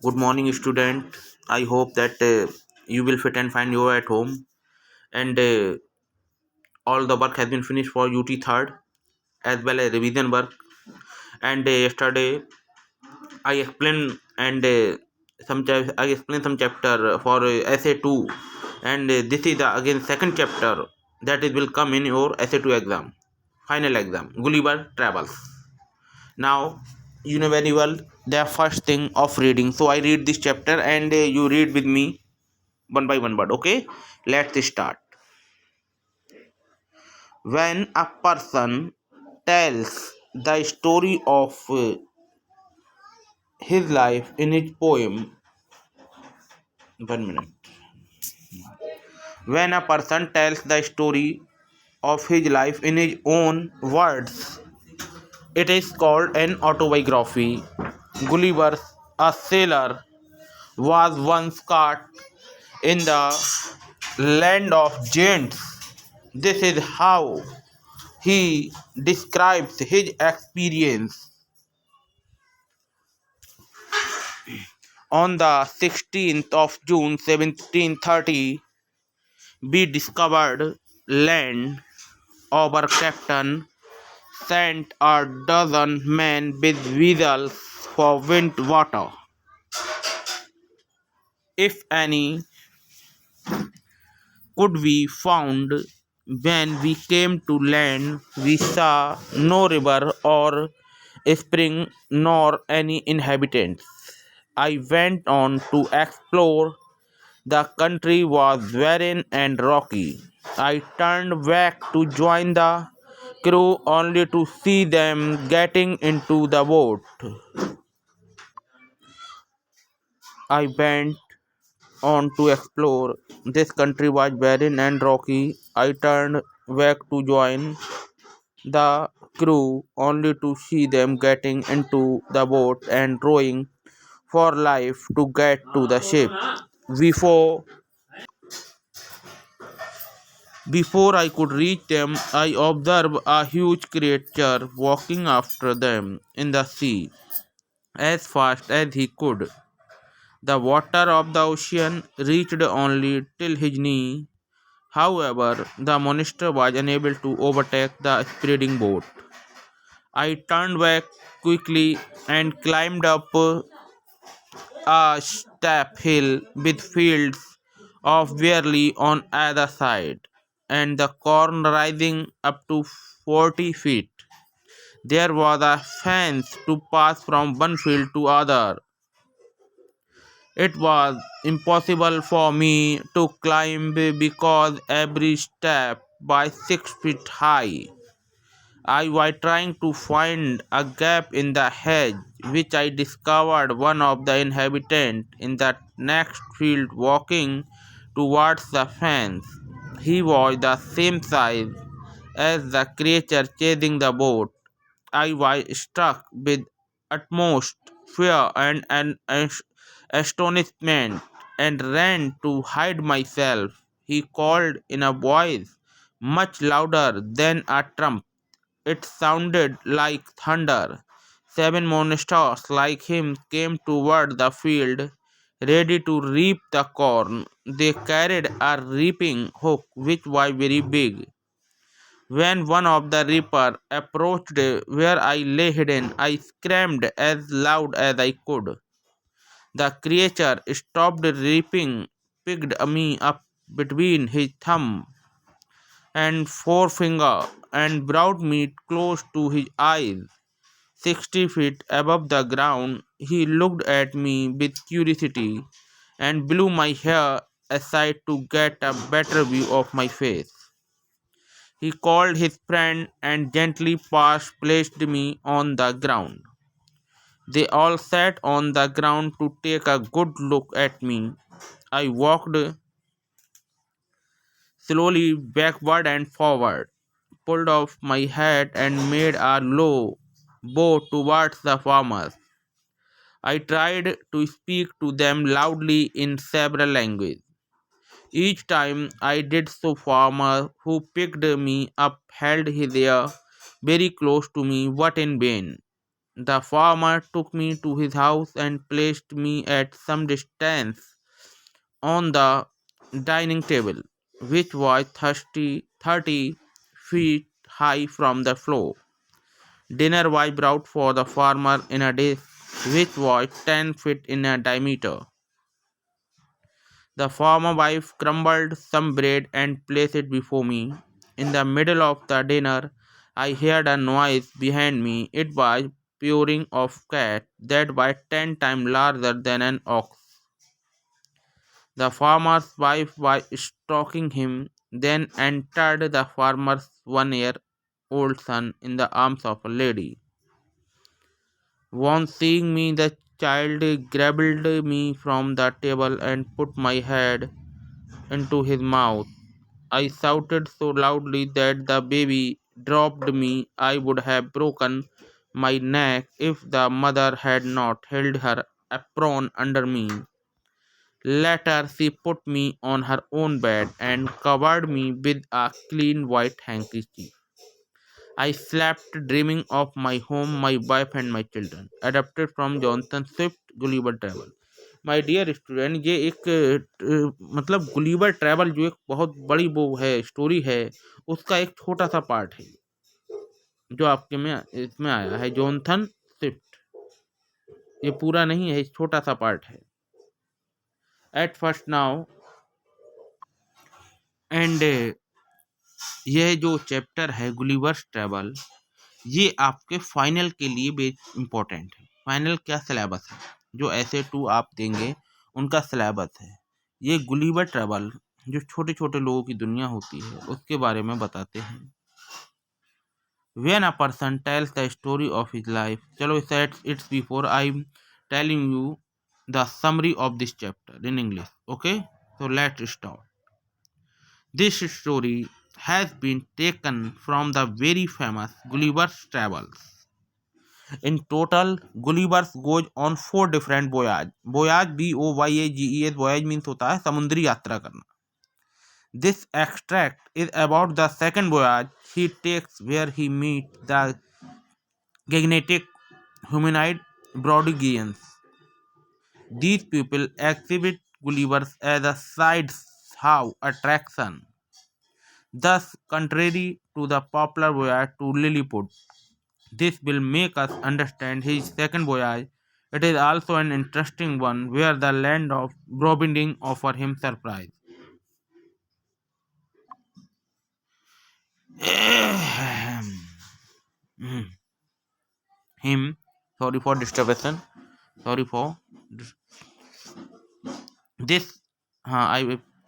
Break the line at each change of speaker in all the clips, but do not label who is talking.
Good morning, student. I hope that you will fit and find you at home, and all the work has been finished for UT third as well as revision work. And yesterday I explained and I explained some chapter for essay two, and this is again second chapter that is will come in your essay two exam, final exam. Gulliver Travels. Now you know very well the first thing of reading. So I read this chapter and you read with me one by one word. Okay, let's start. When a person tells the story of his life in his poem, 1 minute. When a person tells the story of his life in his own words, it is called an autobiography. Gulliver, a sailor, was once caught in the land of giants. This is how he describes his experience. On the 16th of June 1730, we discovered land. Our captain sent a dozen men with vessels for wind water. If any could be found, when we came to land, we saw no river or spring nor any inhabitants. I went on to explore. The country was barren and rocky. I turned back to join the crew only to see them getting into the boat. I went on to explore. This country was barren and rocky. I turned back to join the crew only to see them getting into the boat and rowing for life to get to the ship. Before Before I could reach them, I observed a huge creature walking after them in the sea as fast as he could. The water of the ocean reached only till his knee. However, the monster was unable to overtake the speeding boat. I turned back quickly and climbed up a steep hill with fields of barley on either side, and the corn rising up to 40 feet. There was a fence to pass from one field to other. It was impossible for me to climb because every step was 6 feet high. I was trying to find a gap in the hedge, which I discovered one of the inhabitants in the next field walking towards the fence. He was the same size as the creature chasing the boat. I was struck with utmost fear and astonishment and ran to hide myself. He called in a voice much louder than a trump. It sounded like thunder. 7 monsters like him came toward the field, ready to reap the corn. They carried a reaping hook which was very big. When one of the reaper approached where I lay hidden, I screamed as loud as I could. The creature stopped reaping, picked me up between his thumb and forefinger, and brought me close to his eyes. 60 feet above the ground, he looked at me with curiosity and blew my hair aside to get a better view of my face. He called his friend and gently placed me on the ground. They all sat on the ground to take a good look at me. I walked slowly backward and forward, pulled off my hat, and made a low bow towards the farmers. I tried to speak to them loudly in several languages. Each time I did so, farmer who picked me up held his ear very close to me, but in vain. The farmer took me to his house and placed me at some distance on the dining table, which was 30 feet high from the floor. Dinner was brought for the farmer in a dish which was 10 feet in a diameter. The farmer wife crumbled some bread and placed it before me. In the middle of the dinner, I heard a noise behind me. It was purring of cat that was 10 times larger than an ox. The farmer's wife was stroking him, then entered the farmer's 1 year old son in the arms of a lady. On seeing me, the child grabbed me from the table and put my head into his mouth. I shouted so loudly that the baby dropped me. I would have broken my neck if the mother had not held her apron under me. Later, she put me on her own bed and covered me with a clean white handkerchief. I slept dreaming of my home, my wife and my children. Adapted from Jonathan Swift, Gulliver Travel. My dear student, ये एक मतलब Gulliver travel जो एक बहुत बड़ी वो है story है, उसका एक छोटा सा पार्ट है जो आपके में इसमें आया है जोनथन स्विफ्ट। ये पूरा नहीं है, छोटा सा पार्ट है एट फर्स्ट नाउ। एंड यह जो चैप्टर है गुलिवर्स ट्रैवल, ये आपके फाइनल के लिए भी इम्पोर्टेंट है। फाइनल क्या सिलेबस है, जो ऐसे टू आप देंगे उनका सिलेबस है। ये गुलिवर ट्रैवल जो छोटे छोटे लोगों की दुनिया होती है उसके बारे में बताते हैं। When a person tells the story of his life, चलो it's before I'm telling you the summary of this chapter in English. Okay, so let's start. This story has been taken from the very famous Gulliver's Travels. In total, Gulliver's goes on 4 different voyages. Voyage voyage voyage means होता है समुद्री यात्रा करना. This extract is about the second voyage he takes where he meets the gigantic humanoid Brodigians. These people exhibit Gullivers as a side-show attraction. Thus, contrary to the popular voyage to Lilliput, this will make us understand his second voyage. It is also an interesting one where the land of Brobding offer him surprise. him Sorry for disturbance. Sorry for this.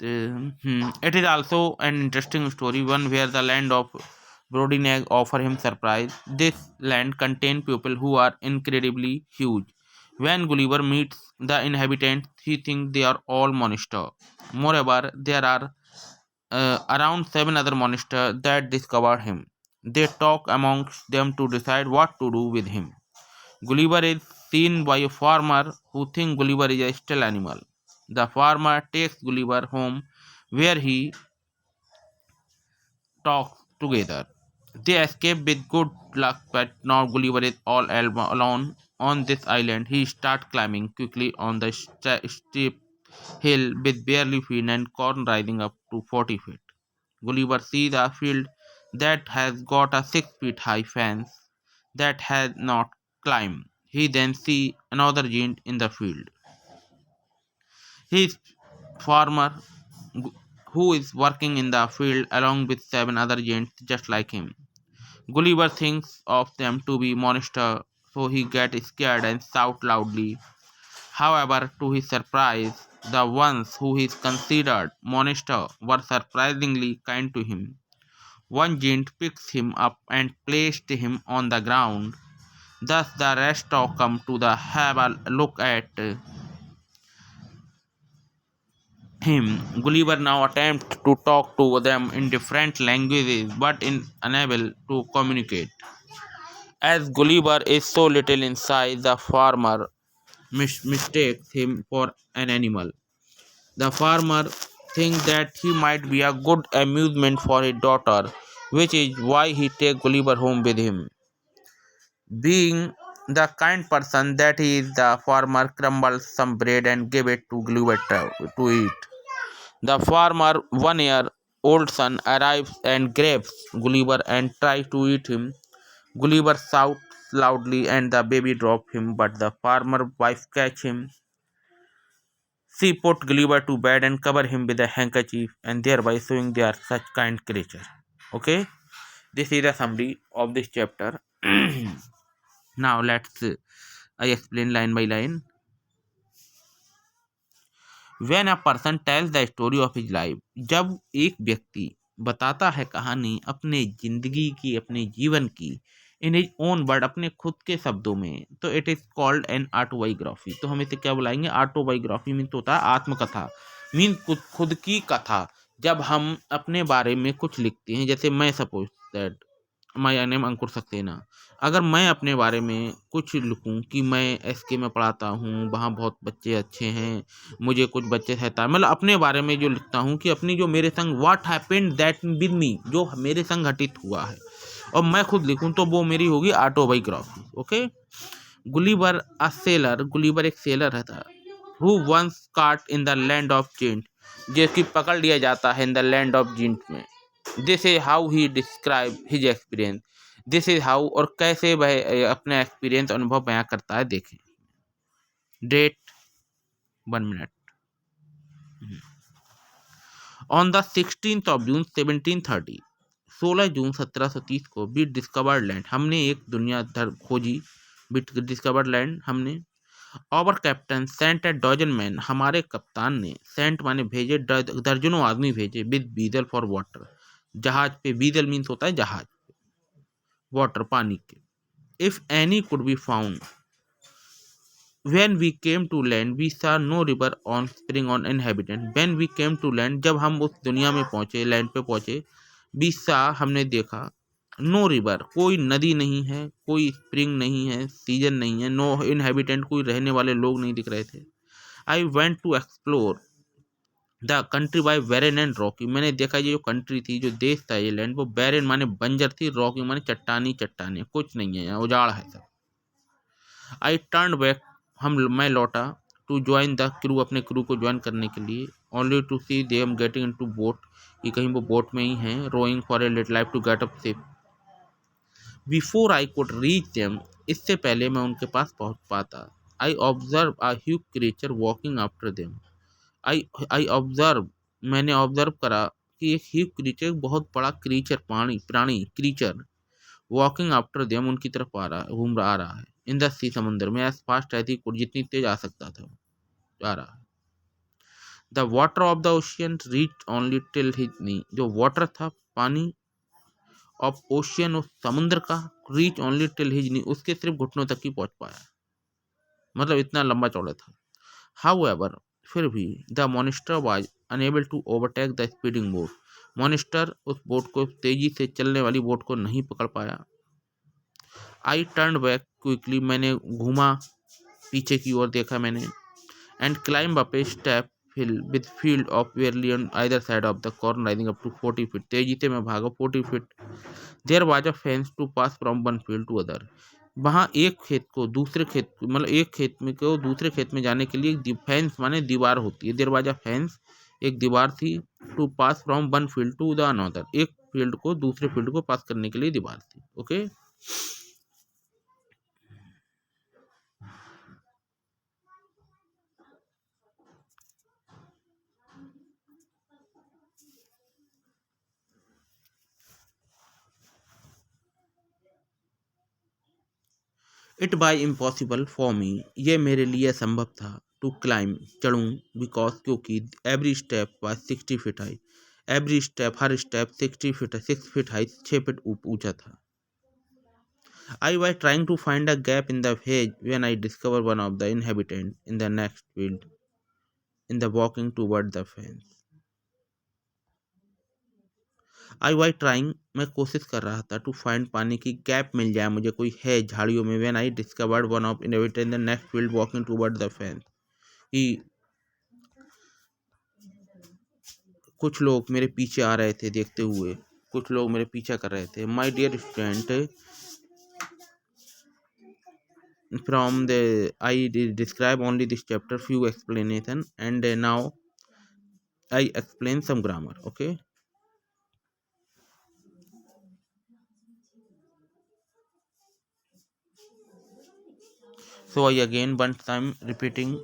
It is also an interesting story, one where the land of Brodineg offer him surprise. This land contains people who are incredibly huge. When Gulliver meets the inhabitants, he thinks they are all monsters. Moreover, there are around 7 other monsters that discover him. They talk amongst them to decide what to do with him. Gulliver is seen by a farmer who thinks Gulliver is a still animal. The farmer takes Gulliver home where he talks together. They escape with good luck, but now Gulliver is all alone on this island. He starts climbing quickly on the steep hill with barely feet and corn rising up to 40 feet. Gulliver sees a field that has got a 6 feet high fence that has not climbed. He then sees another giant in the field. He is farmer who is working in the field along with 7 other giants just like him. Gulliver thinks of them to be monsters, so he gets scared and shouts loudly. However, to his surprise, the ones who is considered monsters were surprisingly kind to him. One giant picks him up and placed him on the ground. Thus the rest all come to the have a look at him. Gulliver now attempts to talk to them in different languages but is unable to communicate. As Gulliver is so little in size, the farmer mistakes him for an animal. The farmer thinks that he might be a good amusement for his daughter, which is why he takes Gulliver home with him. Being The kind person that he is, the farmer crumbled some bread and gave it to Gulliver to eat. The farmer, 1 year old son, arrives and grabs Gulliver and tries to eat him. Gulliver shouts loudly and the baby drops him, but the farmer wife catch him. She put Gulliver to bed and cover him with a handkerchief, and thereby showing they are such kind creature. Okay, this is a summary of this chapter. Now let's I explain line by line. When a person tells the story of his life, जब एक व्यक्ति बताता है कहानी अपने जिंदगी की, अपने जीवन की, इन हिज ओन वर्ड, अपने खुद के शब्दों में, तो it is called an autobiography. तो हम इसे क्या बुलाएंगे? ऑटोबायोग्राफी मीन तो होता है आत्मकथा, मीन खुद की कथा. जब हम अपने बारे में कुछ लिखते हैं, जैसे मैं सपोज दैट माय नेम अंकुर सक्सेना, अगर मैं अपने बारे में कुछ लिखूं कि मैं एसके में पढ़ाता हूं, वहाँ बहुत बच्चे अच्छे हैं, मुझे कुछ बच्चे सहता है, मतलब अपने बारे में जो लिखता हूँ कि अपनी जो मेरे संग what happened that with me, जो मेरे संग घटित हुआ है, और मैं खुद लिखूं, तो वो मेरी होगी autobiography. Okay. Gulliver a seller, Gulliver एक सेलर था, हु वंस काट इन द लैंड ऑफ जिंट, जिसकी पकड़ लिया जाता है इन द लैंड ऑफ जिंट में. This is how he describe his experience. This is how, और कैसे वह अपना एक्सपीरियंस, अनुभव बयां करता है. देखें डेट, 1 मिनट. ऑन द 16 जून 1730, 16 जून 1730 को बी डिस्कवर्ड लैंड, हमने एक दुनिया खोजी. बिट डिस्कवर्ड लैंड हमने. और captain sent a dozen men, हमारे कप्तान ने, सेंट माने भेजे, दर्जनों आदमी भेजे, विद बीजल फॉर वाटर, जहाज पे. बीजल मीन्स होता है जहाज, वाटर पानी के. If any could be found, when we came to land we saw no river on spring on inhabitant. when we came to land, जब हम उस दुनिया में पहुंचे, लैंड पे पहुंचे, we saw, हमने देखा, नो रिवर, कोई नदी नहीं है, कोई स्प्रिंग नहीं है, सीजन नहीं है, नो इनहेबिटेंट, कोई रहने वाले लोग नहीं दिख रहे थे. I went to explore the country by barren and rocky, मैंने देखा ये जो कंट्री थी, जो देश था, ये लैंड, वो बैरन माने बंजर थी, रॉकी माने चट्टानी, चट्टाने, कुछ नहीं है यहाँ, उजाड़ है सब. आई टर्न बैक, मैं लौटा, टू ज्वाइन द क्रू, अपने क्रू को ज्वाइन करने के लिए, only to see them getting into boat, कि कहीं वो बोट में ही हैं, rowing for a little life to get up safe. Before I could reach them, इससे पहले मैं उनके पास पहुंच पाता. I observe a huge creature walking after them. I observe, मैंने ऑब्जर्व करा कि एक ह्यूज क्रिएचर, बहुत बड़ा क्रीचर, प्राणी क्रीचर, वॉकिंग आफ्टर देम, उनकी तरफ आ रहा है, आ रहा है. इन द सी, समुद्र में, as fast as he could, जितनी तेज आ सकता था आ रहा है. The water of the ocean reach only till his knee, जो वाटर था, पानी, ऑफ ओशियन, उस समुद्र का, reach only till his knee, उसके सिर्फ घुटनों तक ही पहुंच पाया, मतलब इतना लंबा चौड़ा था. हाउएवर, फिर भी, the monster was unable to overtake the speeding boat, monster उस बोट को, तेजी से चलने वाली बोट को नहीं पकड़ पाया. आई टर्न बैक क्विकली, मैंने घूमा, पीछे की ओर देखा मैंने. And climb up a steep hill with field of barley on either side of the corn rising up to 40 feet, तेजी से मैं भागा 40 feet. There was a fence to pass from one field to other, वहाँ एक खेत को दूसरे खेत, मतलब एक खेत में को दूसरे खेत में जाने के लिए एक फेंस माने दीवार होती है. देयर वाज अ फेंस, एक दीवार थी. To pass from one field to the another, एक फील्ड को दूसरे फील्ड को पास करने के लिए दीवार थी. Okay. It by impossible for me, ये मेरे लिए असंभव था. टू क्लाइम, चढ़ूँ, बिकॉज, क्योंकि, every step was 60 feet high, every step, हर step 60 feet, 6 feet high, 6 feet ऊंचा था. I was trying to find a gap in the hedge when I discover one of the inhabitant in the next field in the walking toward the fence. I why trying, मैं कोशिश कर रहा था, to find, पाने की, gap मिल जाए मुझे, कोई है झाड़ियों में, when I discovered one of inhabitant in the next field walking toward the fence, कि कुछ लोग मेरे पीछे आ रहे थे देखते हुए, कुछ लोग मेरे पीछा कर रहे थे. My dear student, from the describe only this chapter few explanation, and now I explain some grammar. Okay. So I again one time repeating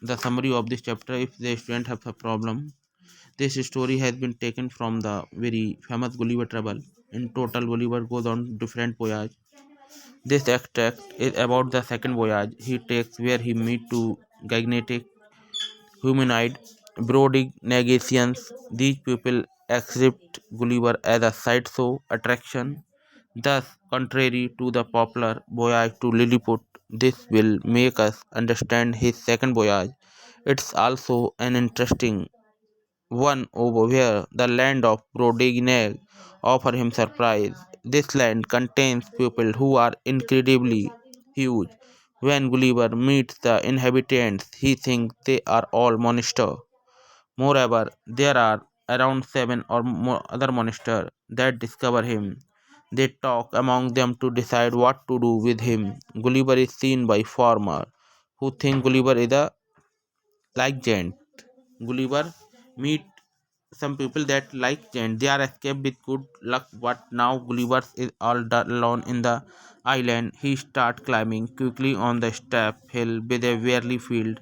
the summary of this chapter if the student have a problem. This story has been taken from the very famous Gulliver Travel. In total, Gulliver goes on different voyage. This extract is about the second voyage he takes, where he meet two gigantic humanoid Brobdingnagians. These people accept Gulliver as a sideshow attraction. Thus, contrary to the popular voyage to Lilliput, this will make us understand his second voyage. It's also an interesting one over where the land of Brobdingnag offer him surprise. This land contains people who are incredibly huge. When Gulliver meets the inhabitants, he thinks they are all monsters. Moreover, there are around seven or more other monsters that discover him. They talk among them to decide what to do with him. Gulliver is seen by farmer who think Gulliver is a like giant. Gulliver meet some people that like giant. They are escaped with good luck, but now Gulliver is all alone in the island. He start climbing quickly on the steep hill with a weary field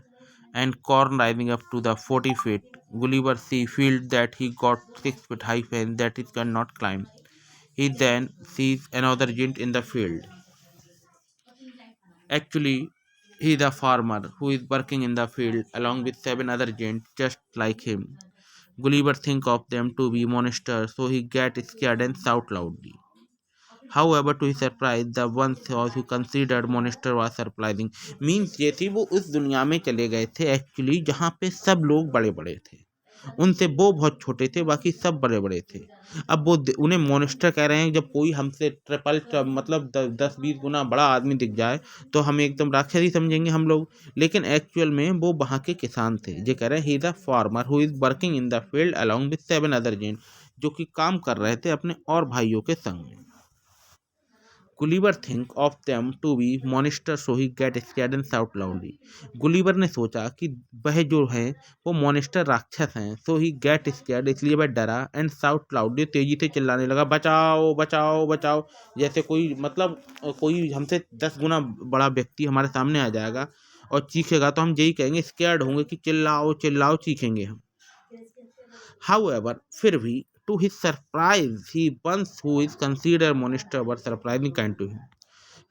and corn rising up to the 40 feet. Gulliver see field that he got 6 feet high fence that he cannot climb. He then sees another giant in the field. Actually, he is a farmer who is working in the field along with seven other giants just like him. Gulliver thinks of them to be monsters, so he gets scared and shouts loudly. However, to his surprise, the one who considered monster was surprising. Means जैसे वो उस दुनिया में चले गए थे actually जहाँ पे सब लोग बड़े बड़े थे, उनसे वो बहुत छोटे थे, बाकी सब बड़े बड़े थे। अब वो उन्हें मॉन्स्टर कह रहे हैं। जब कोई हमसे मतलब 10-20 गुना बड़ा आदमी दिख जाए तो हम एकदम राक्षस ही समझेंगे हम लोग। लेकिन एक्चुअल में वो वहाँ के किसान थे। ये कह रहे हैं he is a farmer who is working in the field along with 7 other gent, जो कि काम कर रहे थे अपने और भाइयों के संग में। Gulliver think of them to be monster so he get scared and shout loudly. Gulliver ने सोचा कि वह जो है वो मॉनिस्टर राक्षस हैं, सो ही गेट स्कैर्ड, इसलिए वह डरा एंड शाउट लाउडली, तेजी से चिल्लाने लगा बचाओ बचाओ बचाओ। जैसे कोई मतलब कोई हमसे 10 गुना बड़ा व्यक्ति हमारे सामने आ जाएगा और चीखेगा तो हम यही कहेंगे, स्कैर्ड होंगे कि चिल्लाओ चिल्लाओ, चीखेंगे हम। However, फिर भी to his surprise, he once who is considered monster were surprisingly kind to him.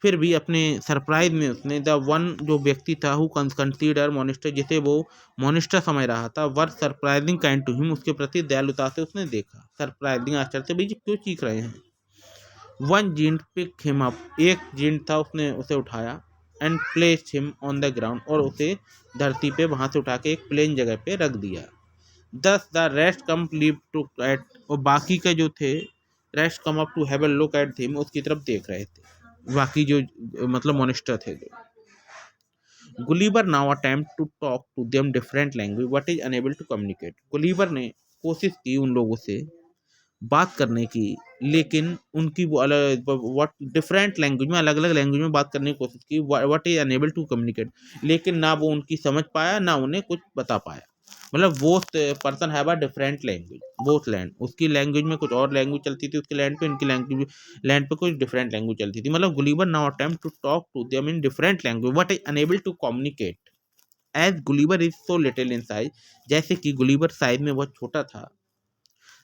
फिर भी अपने सरप्राइज में उसने द वन जो व्यक्ति था हु कंसिडर मॉनिस्टर, जिसे वो मॉनिस्टर समझ रहा था, वर सरप्राइजिंग काइंड टू हिम, उसके प्रति दयालुता से उसने देखा। सरप्राइजिंग आश्चर्य से, भाई जी क्यों चीख रहे हैं। वन जींट पिक हिम अप, एक जींट था उसने उसे उठाया and place him on the ground, और उसे धरती पे वहां से उठा के एक प्लेन जगह पे रख दिया। Thus the rest come leave to at, और बाकी के जो थे rest come up to have a look at him, उसकी तरफ देख रहे थे बाकी जो मतलब मॉनिस्टर थे जो। Gulliver now attempt to talk to them different language but is unable to communicate. Gulliver ने कोशिश की उन लोगों से बात करने की, लेकिन उनकी वो अलग व्हाट डिफरेंट लैंग्वेज में, अलग अलग लैंग्वेज में बात करने की कोशिश की, what is unable to communicate, लेकिन ना वो उनकी समझ पाया ना उन्हें कुछ बता पाया। मतलब वो person have a different language, both land, उसकी लैंग्वेज में कुछ और लैंग्वेज चलती थी उसके लैंड पे, इनकी लैंग्वेज लैंड पे कुछ डिफरेंट लैंग्वेज चलती थी। मतलब Gulliver now attempt to talk to them in different language what is unable to communicate as Gulliver is so little in size, जैसे कि गुलीवर साइज में बहुत छोटा था।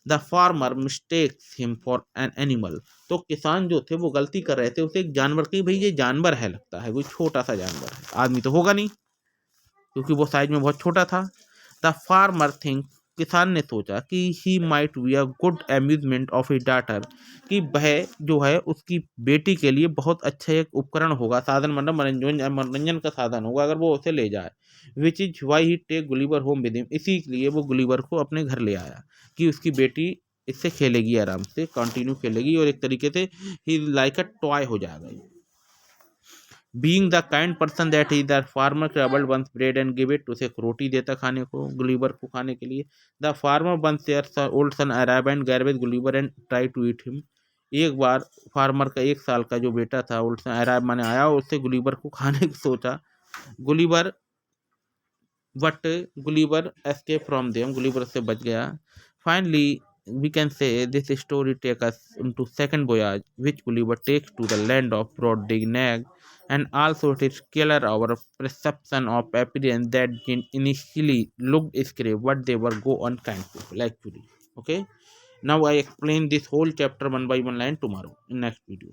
The farmer mistakes him for an animal, तो किसान जो थे वो गलती कर रहे थे उसे एक जानवर की, भाई ये जानवर है लगता है, कोई छोटा सा जानवर है, आदमी तो होगा नहीं क्योंकि वो साइज में बहुत छोटा था। द फार्मर थिंक, किसान ने सोचा कि he might be a good amusement of his daughter, कि वह जो है उसकी बेटी के लिए बहुत अच्छा एक उपकरण होगा, साधन मतलब मनोरंजन मनोरंजन का साधन होगा अगर वो उसे ले जाए। Which is why he take Gulliver home with him, इसीलिए वो गुलीवर को अपने घर ले आया कि उसकी बेटी इससे खेलेगी, आराम से कंटिन्यू खेलेगी और एक तरीके से ही लाइक अ टॉय हो जाएगा। Being the kind person that he the farmer travelled once bread and give it, उसे एक रोटी देता खाने को, गुलीवर को खाने के लिए। The farmer once their old son arrive and gather with Gulliver and try to eat him, एक बार फार्मर का 1 साल का जो बेटा था उसने आया, उससे गुलीवर को खाने को सोचा। Gulliver but Gulliver escaped from them. Gulliver से बच गया. Finally, we can say this story takes us into second voyage, which Gulliver takes to the land of Brobdingnag, and also it is clear our perception of appearance that initially looked scary, but they were go unkind people actually. Okay. Now I explain this whole chapter one by one line tomorrow in next video.